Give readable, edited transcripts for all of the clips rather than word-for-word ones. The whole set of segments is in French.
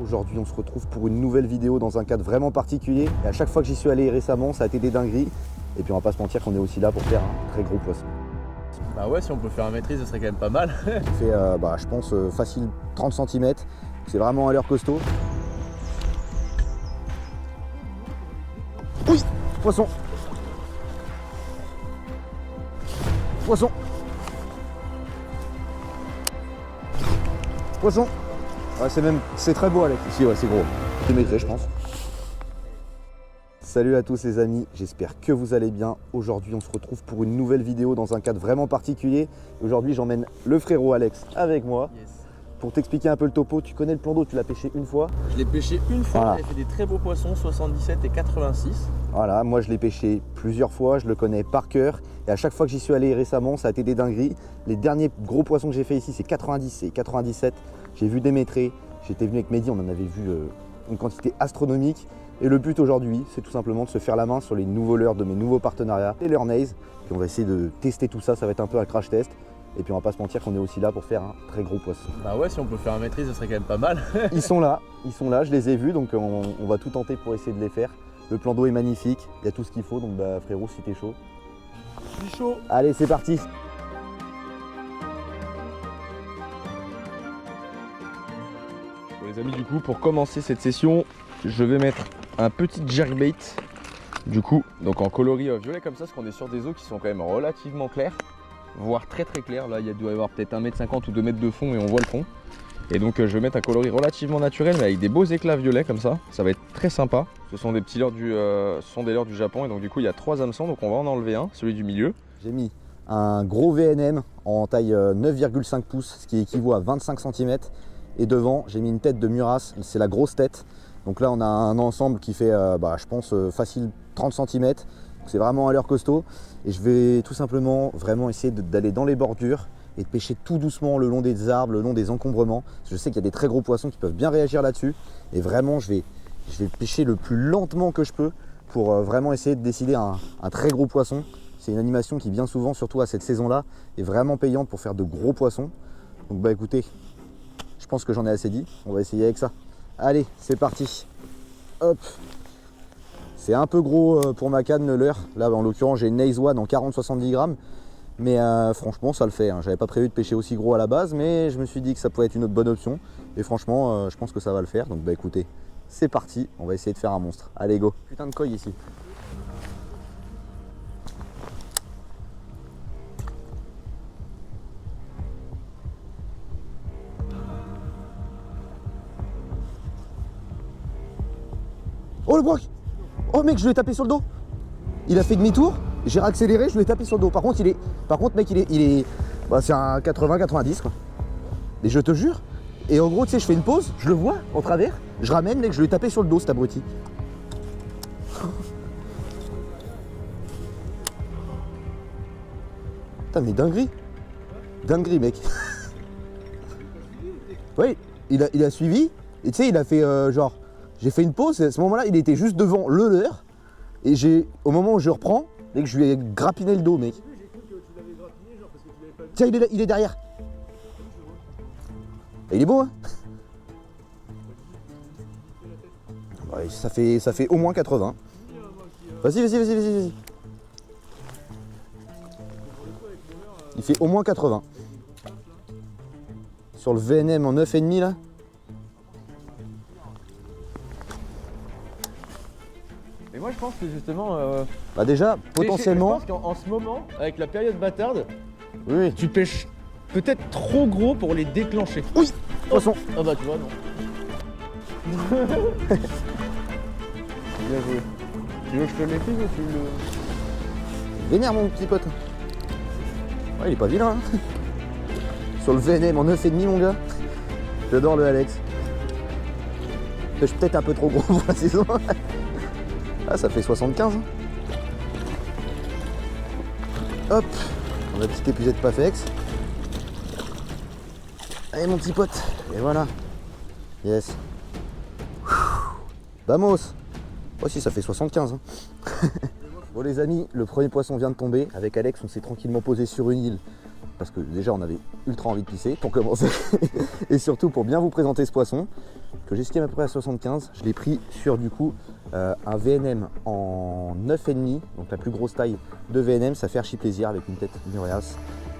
Aujourd'hui, on se retrouve pour une nouvelle vidéo dans un cadre vraiment particulier. Et à chaque fois que j'y suis allé récemment, ça a été des dingueries. Et puis on va pas se mentir qu'on est aussi là pour faire un très gros poisson. Bah ouais, si on peut faire un maîtrise, ce serait quand même pas mal. Il fait, je pense, facile 30 cm. C'est vraiment à l'heure costaud. Oui, poisson. Poisson. Poisson. Ouais, c'est très beau, Alex. Ici, ouais, c'est gros. C'est maîtrisé, je pense. Salut à tous les amis, j'espère que vous allez bien. Aujourd'hui, on se retrouve pour une nouvelle vidéo dans un cadre vraiment particulier. Aujourd'hui, j'emmène le frérot Alex avec moi. Yes. Pour t'expliquer un peu le topo, tu connais le plan d'eau, tu l'as pêché une fois. Je l'ai pêché une fois, Voilà. j'ai fait des très beaux poissons, 77 et 86. Voilà, moi je l'ai pêché plusieurs fois, je le connais par cœur. Et à chaque fois que j'y suis allé récemment, ça a été des dingueries. Les derniers gros poissons que j'ai fait ici, c'est 90 et 97. J'ai vu des métrés, j'étais venu avec Mehdi, on en avait vu une quantité astronomique. Et le but aujourd'hui, c'est tout simplement de se faire la main sur les nouveaux leurres de mes nouveaux partenariats, les Learnays. Puis on va essayer de tester tout ça, ça va être un peu un crash test. Et puis on va pas se mentir qu'on est aussi là pour faire un très gros poisson. Bah ouais, si on peut faire un maîtrise, ce serait quand même pas mal. Ils sont là, je les ai vus, donc on va tout tenter pour essayer de les faire. Le plan d'eau est magnifique, il y a tout ce qu'il faut, donc bah frérot, si t'es chaud. Je suis chaud. Allez, c'est parti. Bon, les amis, du coup, pour commencer cette session, je vais mettre un petit jerkbait. Du coup, donc en coloris violet comme ça, parce qu'on est sur des eaux qui sont quand même relativement claires, voire très claires. Là, il doit y avoir peut-être 1,50 m ou 2 mètres de fond et on voit le fond. Et donc je vais mettre un coloris relativement naturel, mais avec des beaux éclats violets comme ça. Ça va être très sympa. Ce sont des petits leurres des leurres du Japon, et donc du coup il y a 3 hameçons, donc on va en enlever un, celui du milieu. J'ai mis un gros VNM en taille 9,5 pouces, ce qui équivaut à 25 cm. Et devant, j'ai mis une tête de Muras, c'est la grosse tête. Donc là, on a un ensemble qui fait, je pense, facile 30 cm. C'est vraiment à l'heure costaud. Et je vais tout simplement vraiment essayer d'aller dans les bordures et de pêcher tout doucement le long des arbres, le long des encombrements. Je sais qu'il y a des très gros poissons qui peuvent bien réagir là-dessus. Et vraiment, je vais pêcher le plus lentement que je peux pour vraiment essayer de décider un très gros poisson. C'est une animation qui bien souvent, surtout à cette saison-là, est vraiment payante pour faire de gros poissons. Donc bah écoutez, je pense que j'en ai assez dit. On va essayer avec ça. Allez, c'est parti. Hop. C'est un peu gros pour ma canne le leurre. Là, en l'occurrence, j'ai une Naze One en 40-70 grammes. Mais franchement, ça le fait. J'avais pas prévu de pêcher aussi gros à la base, mais je me suis dit que ça pouvait être une autre bonne option. Et franchement, je pense que ça va le faire. Donc bah écoutez, c'est parti. On va essayer de faire un monstre. Allez, go. Putain de koi ici. Oh le broc! Oh mec, je lui ai tapé sur le dos. Il a fait demi-tour, j'ai réaccéléré, je lui ai tapé sur le dos. Par contre, mec, il est c'est un 80-90 quoi. Et je te jure. Et en gros, tu sais, je fais une pause, je le vois en travers, je ramène, mec, je lui ai tapé sur le dos, cet abruti. Putain, mais dinguerie. Dinguerie, mec. Oui, il a suivi. Et tu sais, il a fait genre. J'ai fait une pause, et à ce moment-là, il était juste devant le leurre. Et au moment où je reprends, dès que je lui ai grappiné le dos, mec. Tiens, il est derrière. Et il est beau, hein. Ouais, ça fait au moins 80. Vas-y. Il fait au moins 80. Sur le VNM en 9,5 là. Et moi je pense que justement... Bah déjà, potentiellement... Je pense qu'en ce moment, avec la période bâtarde, Oui. tu pêches peut-être trop gros pour les déclencher. Oui. Poisson. Ah bah tu vois, non. Bien joué. Tu veux que je te le maîtrise ou tu le... Vénère mon petit pote. Ouais, il est pas vilain. Hein. Sur le VNM en 9,5 mon gars. J'adore le Alex. Je pêche peut-être un peu trop gros pour la saison. Ah, ça fait 75. Hein. Hop. On a petite épuisette Pafex. Allez mon petit pote. Et voilà. Yes. Vamos. Oh si, ça fait 75. Hein. Bon les amis, le premier poisson vient de tomber. Avec Alex, on s'est tranquillement posé sur une île parce que déjà on avait ultra envie de pisser pour commencer, et surtout pour bien vous présenter ce poisson, que j'estime à peu près à 75. Je l'ai pris sur du coup un VNM en 9,5, donc la plus grosse taille de VNM, ça fait archi plaisir avec une tête Murias.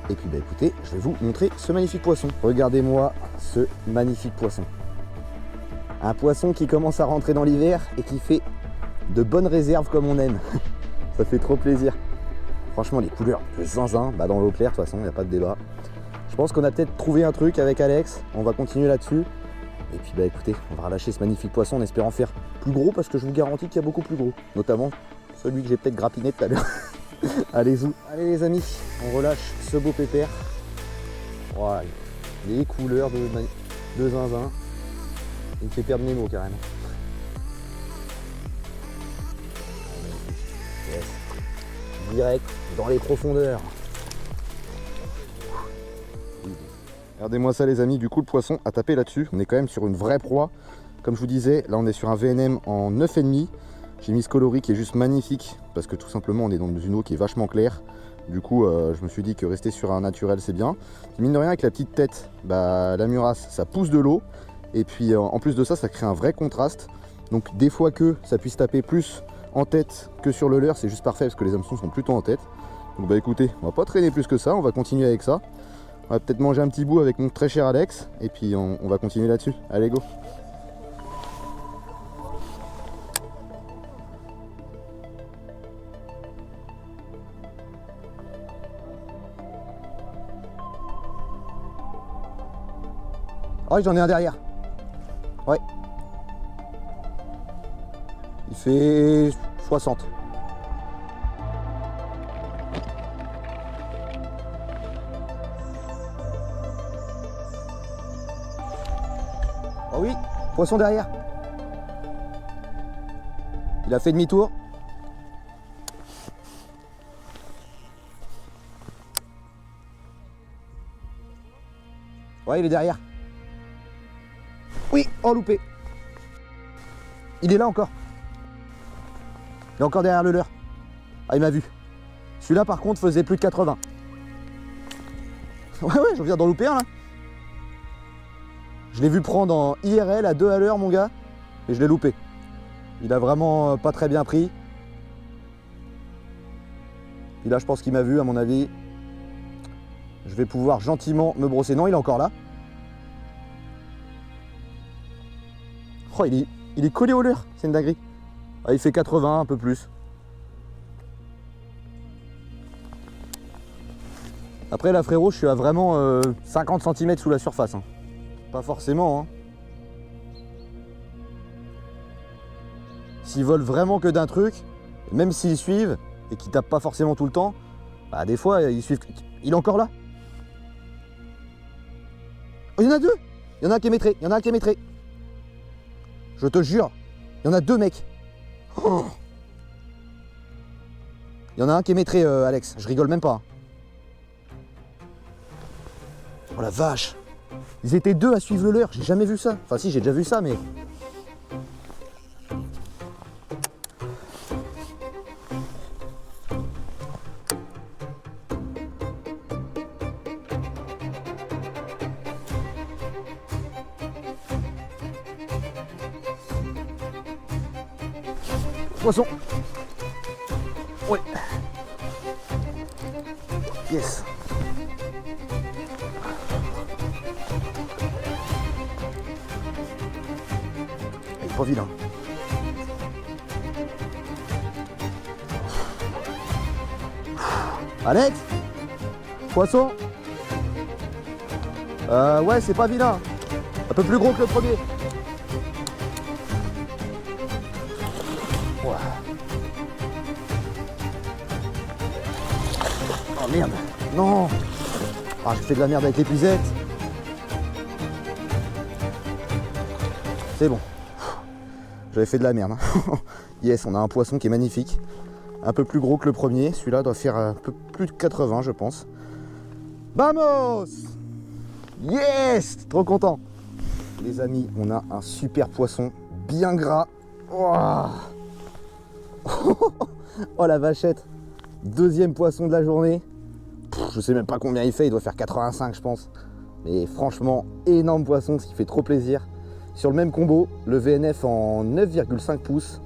Et puis bah écoutez, je vais vous montrer ce magnifique poisson. Regardez-moi ce magnifique poisson. Un poisson qui commence à rentrer dans l'hiver et qui fait de bonnes réserves comme on aime. Ça fait trop plaisir. Franchement, les couleurs de zinzin, bah dans l'eau claire, de toute façon, il n'y a pas de débat. Je pense qu'on a peut-être trouvé un truc avec Alex. On va continuer là-dessus. Et puis bah écoutez, on va relâcher ce magnifique poisson en espérant faire plus gros, parce que je vous garantis qu'il y a beaucoup plus gros. Notamment celui que j'ai peut-être grappiné tout à l'heure. Allez-y. Allez les amis, on relâche ce beau pépère. Voilà, les couleurs de zinzin. Il me fait perdre mes mots carrément. Yes. Direct dans les profondeurs. Regardez-moi ça les amis, du coup le poisson a tapé là-dessus. On est quand même sur une vraie proie. Comme je vous disais, là on est sur un VNM en 9,5. J'ai mis ce coloris qui est juste magnifique parce que tout simplement on est dans une eau qui est vachement claire. Du coup je me suis dit que rester sur un naturel c'est bien. Mine de rien avec la petite tête, bah, la murasse ça pousse de l'eau. Et puis en plus de ça, ça crée un vrai contraste. Donc des fois que ça puisse taper plus en tête que sur le leurre, c'est juste parfait parce que les hameçons sont plutôt en tête. Donc bah écoutez, on va pas traîner plus que ça, on va continuer avec ça. On va peut-être manger un petit bout avec mon très cher Alex. Et puis on va continuer là-dessus. Allez go! Oh j'en ai un derrière. Ouais. Il fait 60. Oh oui, poisson derrière. Il a fait demi-tour. Ouais, il est derrière. Oui, oh loupé. Il est là encore. Il est encore derrière le leurre. Ah, il m'a vu. Celui-là, par contre, faisait plus de 80. Ouais, je viens d'en louper un, là. Je l'ai vu prendre en IRL à 2 à l'heure, mon gars. Et je l'ai loupé. Il a vraiment pas très bien pris. Et là, je pense qu'il m'a vu, à mon avis. Je vais pouvoir gentiment me brosser. Non, il est encore là. Oh, il est collé au leurre, c'est une dinguerie. Ah, il fait 80, un peu plus. Après là frérot, je suis à vraiment 50 cm sous la surface. Hein. Pas forcément. Hein. S'ils volent vraiment que d'un truc, même s'ils suivent et qu'ils tapent pas forcément tout le temps, bah des fois ils suivent. Il est encore là. Oh, il y en a deux. Il y en a un qui est maîtré. Il y en a un qui est maîtré. Je te jure, il y en a deux mecs. Oh. Il y en a un qui est maîtré, Alex. Je rigole même pas. Oh la vache. Ils étaient deux à suivre le leurre. J'ai jamais vu ça. Enfin si, j'ai déjà vu ça, mais... Poisson. Ouais. Yes. Il est pas vilain. Alex. Poisson. Ouais, c'est pas vilain. Un peu plus gros que le premier. Oh merde, non. Ah, j'ai fait de la merde avec l'épuisette. C'est bon. J'avais fait de la merde. Hein. Yes, on a un poisson qui est magnifique. Un peu plus gros que le premier. Celui-là doit faire un peu plus de 80, je pense. Vamos! Yes! Trop content. Les amis, on a un super poisson, bien gras. Oh, oh la vachette. Deuxième poisson de la journée. je sais même pas combien il fait, il doit faire 85 je pense. Mais franchement, énorme poisson, ce qui fait trop plaisir. Sur le même combo, le VNF en 9,5 pouces,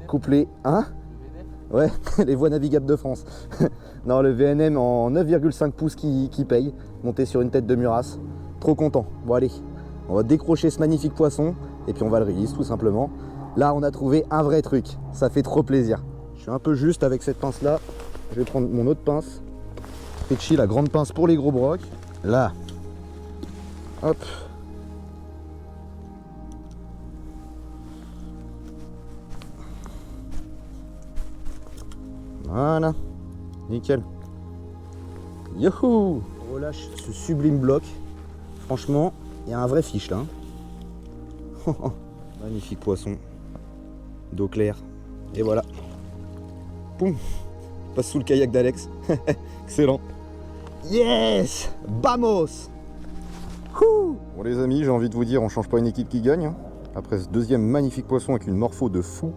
couplé 1. Ouais, les voies navigables de France. Non, le VNM en 9,5 pouces qui paye, monté sur une tête de Muras. Trop content. Bon allez, on va décrocher ce magnifique poisson et puis on va le release tout simplement. Là, on a trouvé un vrai truc, ça fait trop plaisir. Je suis un peu juste avec cette pince là. Je vais prendre mon autre pince. Petchi, la grande pince pour les gros brocs. Là. Hop. Voilà. Nickel. Youhou! On relâche ce sublime bloc. Franchement, il y a un vrai fiche là. Magnifique poisson. D'eau claire. Et voilà. Poum! Passe sous le kayak d'Alex. Excellent. Yes! Vamos! Bon les amis, j'ai envie de vous dire, on change pas une équipe qui gagne. Après ce deuxième magnifique poisson avec une morpho de fou,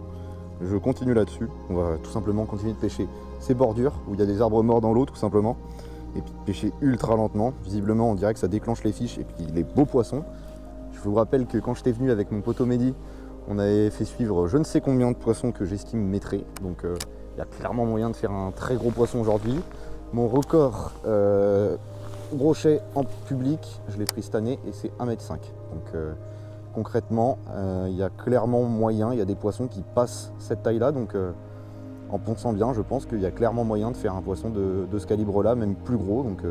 je continue là-dessus. On va tout simplement continuer de pêcher ces bordures où il y a des arbres morts dans l'eau tout simplement. Et puis de pêcher ultra lentement. Visiblement on dirait que ça déclenche les fiches et puis les beaux poissons. Je vous rappelle que quand j'étais venu avec mon poteau Mehdi, on avait fait suivre je ne sais combien de poissons que j'estime maîtrés. Donc il y a clairement moyen de faire un très gros poisson aujourd'hui. Mon record brochet en public, je l'ai pris cette année et c'est 1,5 m. Donc concrètement, il y a clairement moyen, il y a des poissons qui passent cette taille-là. Donc en ponçant bien, je pense qu'il y a clairement moyen de faire un poisson de ce calibre-là, même plus gros. Donc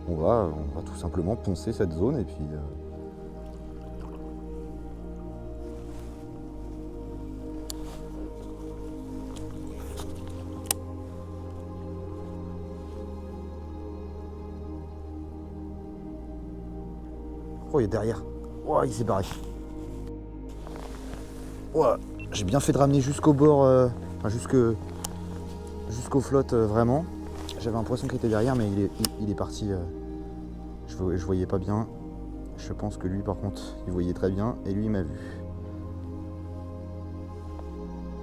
on va tout simplement poncer cette zone et puis... Oh, il est derrière. Oh, il s'est barré. Oh, j'ai bien fait de ramener jusqu'au bord, enfin jusqu'aux flottes, vraiment. J'avais un poisson qui était derrière, mais il est parti. Je voyais pas bien. Je pense que lui, par contre, il voyait très bien. Et lui, il m'a vu.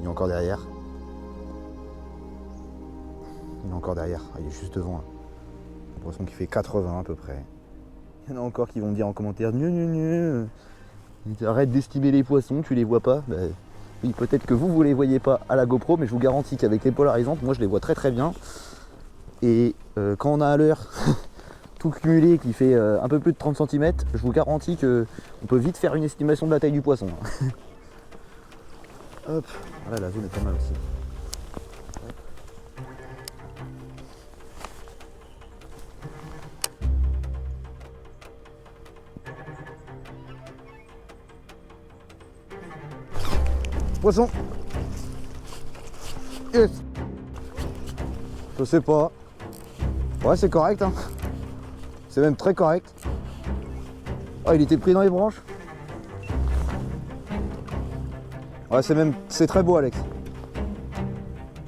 Il est encore derrière. Il est encore derrière. Ah, il est juste devant. Là. Un poisson qui fait 80 à peu près. Il y en a encore qui vont me dire en commentaire arrête d'estimer les poissons, tu les vois pas. Bah, oui, peut-être que vous les voyez pas à la GoPro, mais je vous garantis qu'avec les polarisantes, moi je les vois très très bien. Et quand on a à l'heure tout cumulé qui fait un peu plus de 30 cm, je vous garantis qu'on peut vite faire une estimation de la taille du poisson. Hop, voilà, la zone est pas mal aussi. Poisson. Yes. Je sais pas. Ouais, c'est correct, hein. C'est même très correct. Oh, il était pris dans les branches. Ouais, c'est très beau, Alex.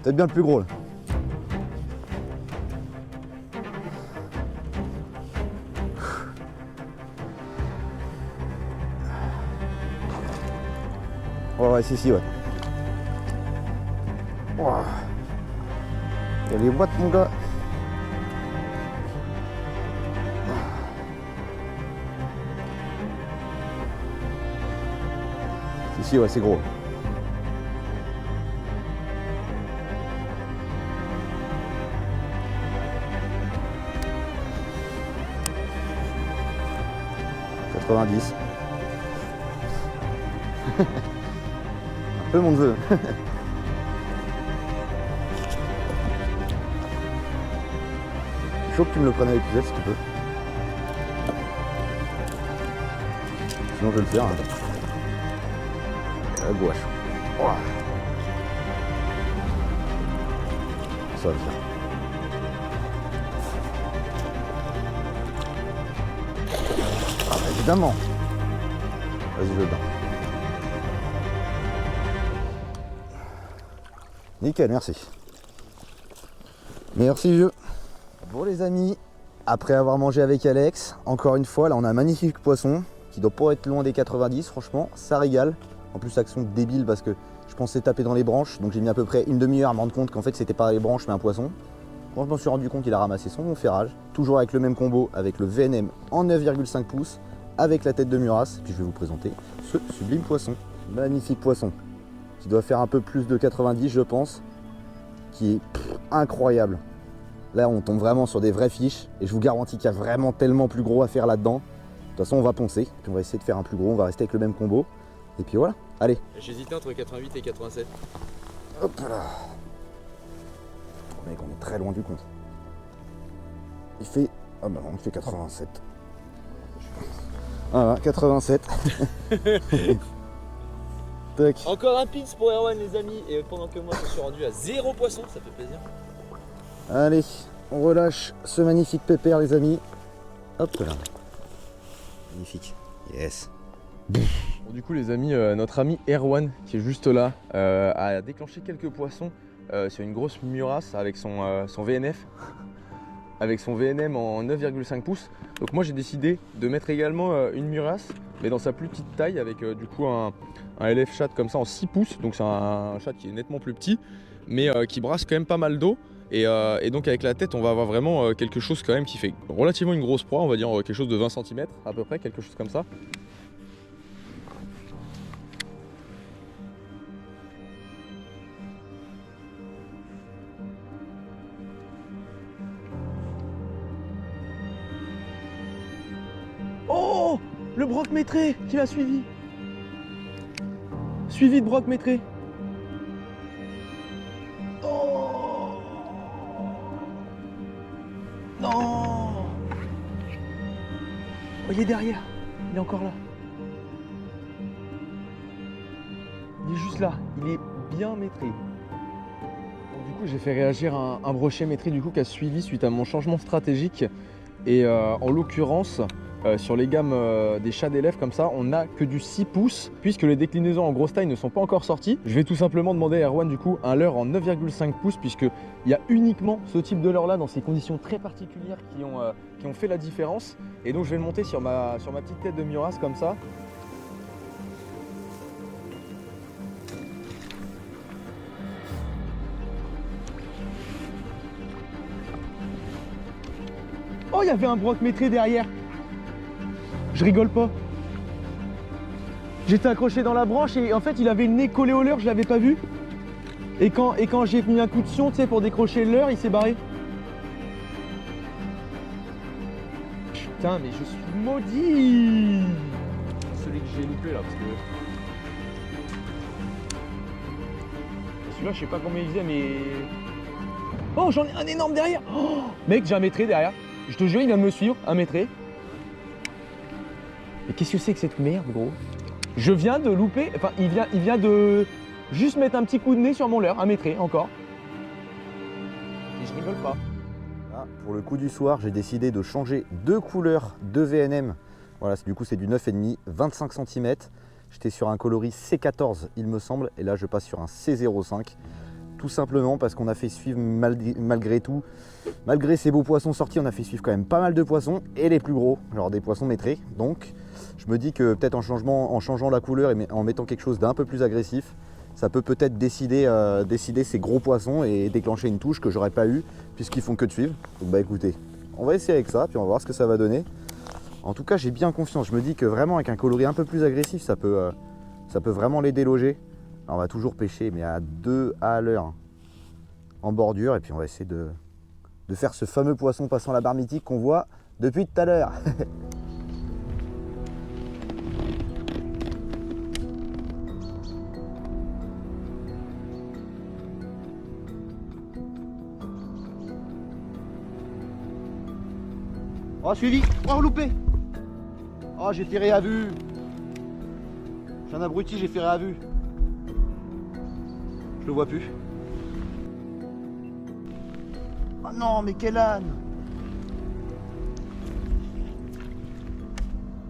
Peut-être bien le plus gros là. Ouais, si, ouais. Wow. Il y a les boîtes, mon gars. Si, ouais, c'est gros. « 90. » Un peu mon neveu. Chaud que tu me le prennes avec Puzel si tu peux. Sinon je vais le faire. Hein. La gouache. Oh. Ça va le faire. Ah bah évidemment. Vas-y, je le donne. Nickel, merci. Merci vieux. Bon les amis, après avoir mangé avec Alex, encore une fois, là on a un magnifique poisson qui doit pas être loin des 90, franchement, ça régale. En plus action débile parce que je pensais taper dans les branches, donc j'ai mis à peu près une demi-heure à me rendre compte qu'en fait c'était pas les branches mais un poisson. Bon, je m'en suis rendu compte qu'il a ramassé son bon ferrage, toujours avec le même combo, avec le VNM en 9,5 pouces, avec la tête de Muras. Puis je vais vous présenter ce sublime poisson. Magnifique poisson, qui doit faire un peu plus de 90 je pense, qui est incroyable. Là on tombe vraiment sur des vraies fiches, et je vous garantis qu'il y a vraiment tellement plus gros à faire là-dedans. De toute façon on va poncer, puis on va essayer de faire un plus gros, on va rester avec le même combo. Et puis voilà, allez. J'hésitais entre 88 et 87. Hop là. Mec, on est très loin du compte. Il fait... Ah bah non, il fait 87. Voilà, 87. Tac. Encore un pins pour Erwan les amis, et pendant que moi je suis rendu à 0 poisson, ça fait plaisir. Allez, on relâche ce magnifique pépère les amis. Hop là. Magnifique. Yes. Bon, du coup les amis, notre ami Erwan qui est juste là a déclenché quelques poissons sur une grosse Muras avec son VNF, avec son VNM en 9,5 pouces. Donc moi j'ai décidé de mettre également une Muras, mais dans sa plus petite taille, avec du coup un LF chat comme ça en 6 pouces. Donc c'est un chat qui est nettement plus petit, mais qui brasse quand même pas mal d'eau. Et donc avec la tête on va avoir vraiment quelque chose quand même qui fait relativement une grosse proie, on va dire quelque chose de 20 cm à peu près, quelque chose comme ça. Oh, le broc métré qui m'a suivi. Suivi de broc métré. Oh non. Oh, il est derrière. Il est encore là. Il est juste là. Il est bien métré. Donc, du coup, j'ai fait réagir un brochet métré du coup qui a suivi suite à mon changement stratégique. Et en l'occurrence, sur les gammes des chats d'élèves comme ça, on n'a que du 6 pouces puisque les déclinaisons en grosse taille ne sont pas encore sorties. Je vais tout simplement demander à Erwan du coup un leurre en 9,5 pouces puisqu'il y a uniquement ce type de leurre là dans ces conditions très particulières qui ont fait la différence. Et donc je vais le monter sur ma petite tête de Muras comme ça. Oh, il y avait un broc métré derrière. Je rigole pas. J'étais accroché dans la branche et en fait il avait le nez collé au leurre, je l'avais pas vu. Et quand j'ai mis un coup de sion, tu sais, pour décrocher le leurre, il s'est barré. Putain, mais je suis maudit. Celui que j'ai loupé là, parce que... Celui-là, je sais pas combien il faisait, mais... Oh, j'en ai un énorme derrière. Oh, mec, j'ai un métré derrière. Je te jure, il vient de me suivre, un métré. Mais qu'est-ce que c'est que cette merde, gros? Je viens de louper, enfin, il vient de juste mettre un petit coup de nez sur mon leurre, un métré, encore. Et je rigole pas. Là, pour le coup du soir, j'ai décidé de changer de couleur de VNM. Voilà, du coup, c'est du 9,5, 25 cm. J'étais sur un coloris C14, il me semble, et là, je passe sur un C05. Tout simplement parce qu'on a fait suivre malgré tout, malgré ces beaux poissons sortis, on a fait suivre quand même pas mal de poissons et les plus gros, genre des poissons métrés. Donc je me dis que peut-être en changeant la couleur et en mettant quelque chose d'un peu plus agressif, ça peut peut-être décider ces gros poissons et déclencher une touche que j'aurais pas eu puisqu'ils font que de suivre. Donc bah écoutez, on va essayer avec ça puis on va voir ce que ça va donner. En tout cas j'ai bien confiance, je me dis que vraiment avec un coloris un peu plus agressif ça peut vraiment les déloger. On va toujours pêcher, mais à 2 à l'heure en bordure. Et puis on va essayer de faire ce fameux poisson passant la barre mythique qu'on voit depuis tout à l'heure. Oh, suivi. Oh, loupé. Oh, j'ai tiré à vue. Je suis un abruti, j'ai tiré à vue. Je le vois plus. Oh non, mais quel âne!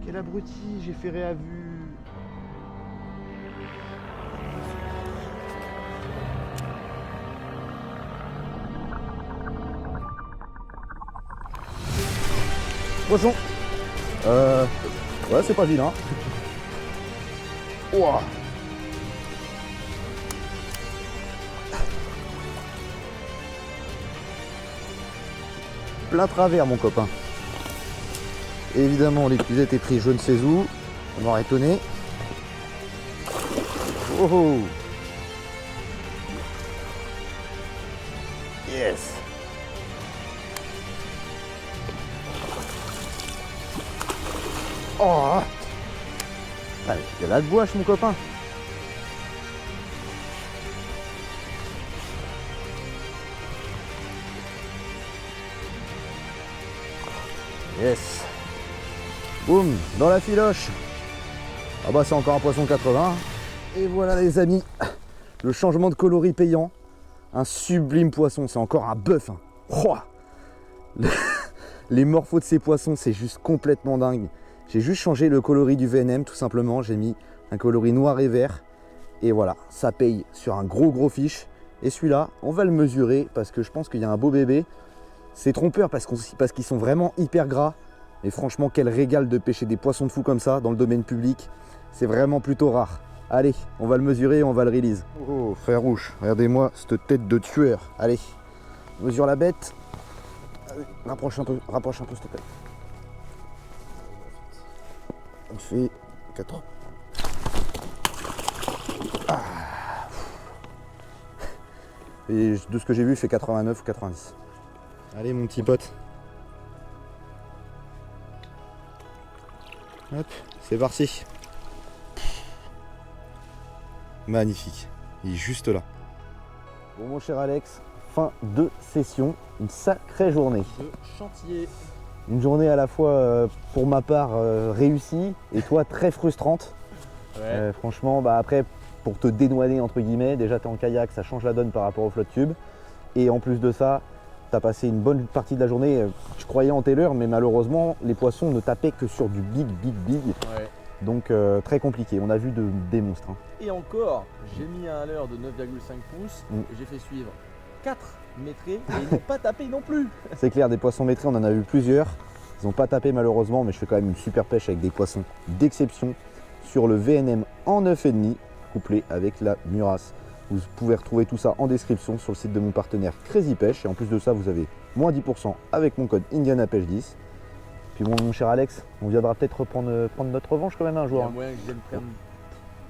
Quel abruti, j'ai ferré à vue. Poisson. Ouais, c'est pas vilain. Ouah. plein travers mon copain. Évidemment l'épuisette était pris je ne sais où. On m'aurait étonné. Oh oh. Yes. Oh. Il y a la gouache mon copain. Yes. Boum, dans la filoche. Ah bah c'est encore un poisson 80. Et voilà les amis, le changement de coloris payant. Un sublime poisson, c'est encore un bœuf. Hein. Oh. Les morphos de ces poissons, c'est juste complètement dingue. J'ai juste changé le coloris du VNM tout simplement. J'ai mis un coloris noir et vert. Et voilà, ça paye sur un gros fiche. Et celui-là, on va le mesurer parce que je pense qu'il y a un beau bébé. C'est trompeur parce qu'ils sont vraiment hyper gras. Et franchement, quel régal de pêcher des poissons de fou comme ça dans le domaine public. C'est vraiment plutôt rare. Allez, on va le mesurer et on va le release. Oh, frère rouge, regardez-moi cette tête de tueur. Allez, mesure la bête. Allez, rapproche un peu s'il te plaît. On fait 4. Ah. Et de ce que j'ai vu, il fait 89 ou 90. Allez mon petit pote. Hop, c'est parti. Magnifique. Il est juste là. Bon mon cher Alex, fin de session. Une sacrée journée. De chantier. Une journée à la fois pour ma part réussie et toi très frustrante. Ouais. Franchement, bah après pour te dédouaner entre guillemets, déjà tu es en kayak, ça change la donne par rapport au flotte tube. Et en plus de ça, tu as passé une bonne partie de la journée, je croyais en tes leurres, mais malheureusement les poissons ne tapaient que sur du big. Ouais. Donc très compliqué, on a vu des monstres. Hein. Et encore, j'ai mis un leurre de 9,5 pouces et j'ai fait suivre 4 métrés et ils n'ont pas tapé non plus. C'est clair, des poissons métrés, on en a vu plusieurs. Ils n'ont pas tapé malheureusement, mais je fais quand même une super pêche avec des poissons d'exception sur le VNM en 9,5 couplé avec la Muras. Vous pouvez retrouver tout ça en description sur le site de mon partenaire Crazy Pêche. Et en plus de ça, vous avez moins 10% avec mon code IndianaPêche10. Puis bon, mon cher Alex, on viendra peut-être prendre notre revanche quand même un Il y jour. a moyen que je vienne prendre.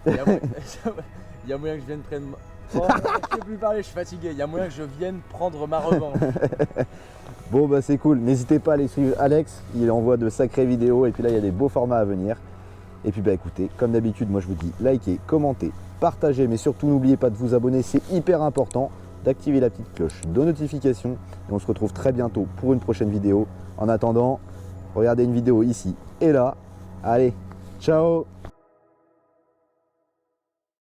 Il y a moyen que je vienne prendre. Oh, je ne sais plus parler, je suis fatigué. Il y a moyen que je vienne prendre ma revanche. Bon bah c'est cool, n'hésitez pas à aller suivre Alex, il envoie de sacrées vidéos et puis là il y a des beaux formats à venir. Et puis bah écoutez, comme d'habitude, moi je vous dis likez, commentez, partagez, mais surtout n'oubliez pas de vous abonner, c'est hyper important, d'activer la petite cloche de notification et on se retrouve très bientôt pour une prochaine vidéo. En attendant, regardez une vidéo ici et là. Allez, ciao!